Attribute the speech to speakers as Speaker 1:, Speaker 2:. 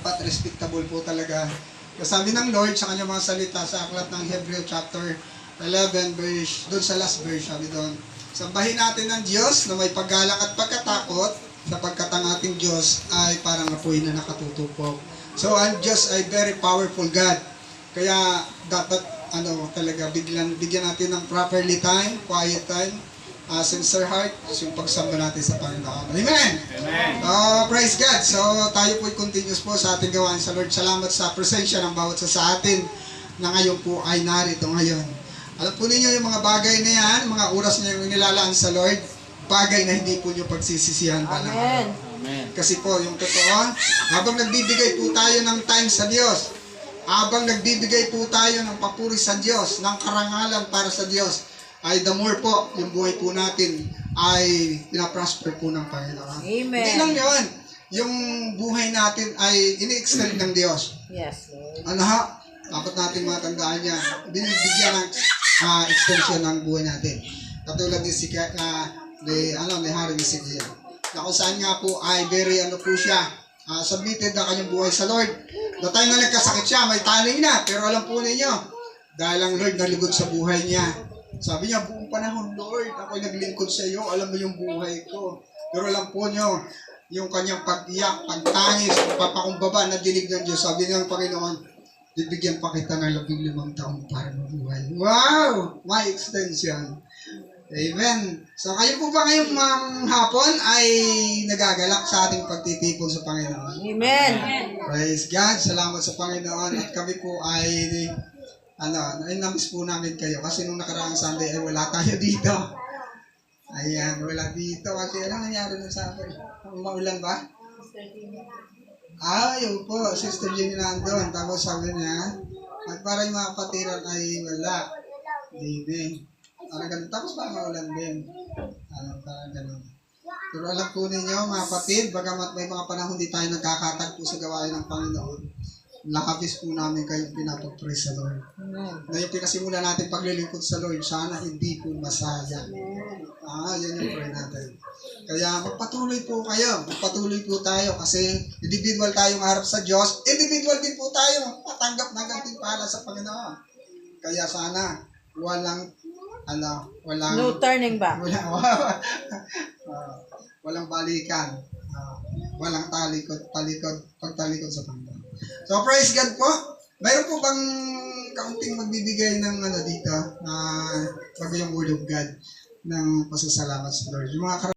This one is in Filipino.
Speaker 1: dapat respectable po talaga. Sabi ng Lord sa kanyang mga salita sa aklat ng Hebreo chapter 11 verse, doon sa last verse, sabi doon, sambahin natin ng Diyos na may paggalang at pagkatakot, sapagkat ang ating Diyos ay parang apoy na nakatutupok. So, ang Diyos ay very powerful God. Kaya, dapat, talaga, bigyan natin ng properly time, quiet time, sincere heart, yung pagsamba natin sa Panginoon. Amen!
Speaker 2: Amen!
Speaker 1: Praise God! So, tayo po'y continuous po sa ating gawain sa Lord. Salamat sa presensya ng bawat sa atin na ngayon po ay narito ngayon. Alam po ninyo yung mga bagay na yan, mga oras na yung nilalaan sa Lord, bagay na hindi po nyo pagsisisihan pa ng
Speaker 3: Amen.
Speaker 2: Amen.
Speaker 1: Kasi po, yung totoo, habang nagbibigay po tayo ng time sa Diyos, habang nagbibigay po tayo ng papuri sa Diyos, ng karangalan para sa Diyos, ay the more po, yung buhay po natin ay pinaprosper po ng Panginoon.
Speaker 3: Amen.
Speaker 1: Hindi lang yun, yung buhay natin ay ini-extend ng Diyos.
Speaker 3: Yes, Lord.
Speaker 1: Dapat natin matandaan yan. Binibigyan ng extension ng buhay natin. Katulad ni Hari Hezekiah, na kung saan nga po ay very po siya, submitted na kanyang buhay sa Lord. The time na nagkasakit siya, may taning na, pero alam po ninyo, dahil ang Lord naligod sa buhay niya. Sabi niya, buong panahon, Lord, ako'y naglingkod sa iyo, alam mo yung buhay ko. Pero alam po niyo, yung kanyang pag-iyak, pagtangis, papakumbaba na dinig ng Diyos, sabi ng Panginoon, bibigyan pa kita ng 15 taon para mabuhay. Wow! My extension. Amen. So, kayo po ba ngayong hapon ay nagagalak sa ating pagtitipon sa Panginoon?
Speaker 3: Amen.
Speaker 1: Praise God. Salamat sa Panginoon. At kami po ay, namiss po namin kayo. Kasi nung nakaraang Sunday ay wala tayo dito. Ayan, wala dito. Kasi ano nangyari na sa akin? Maulan ba? Yun po. Sister Jenny nandun. Tapos sabi niya, at para yung mga kapatiran ay wala. Hindi. Tapos ba maulan din? Parang ganun. Pero alam po ninyo, mga kapatid, bagamat may mga panahon di tayo nagkakatagpo sa gawain ng Panginoon, lakabis po namin kayong pinapag-praise sa Lord. Na yung pinasimula natin paglilingkod sa Lord, sana hindi po masayang. Yan yung prayer natin. Kaya magpatuloy po kayo, magpatuloy po tayo kasi individual tayong harap sa Diyos, individual din po tayo matanggap ng gantimpala sa Panginoon. Kaya sana walang
Speaker 3: No turning back.
Speaker 1: Walang balikan. Walang pagtalikod sa Panginoon. So praise God po. Mayroon po bang kaunting magbibigay ng dito na bago yung Word of God ng pasasalamat sa Lord? Yung mga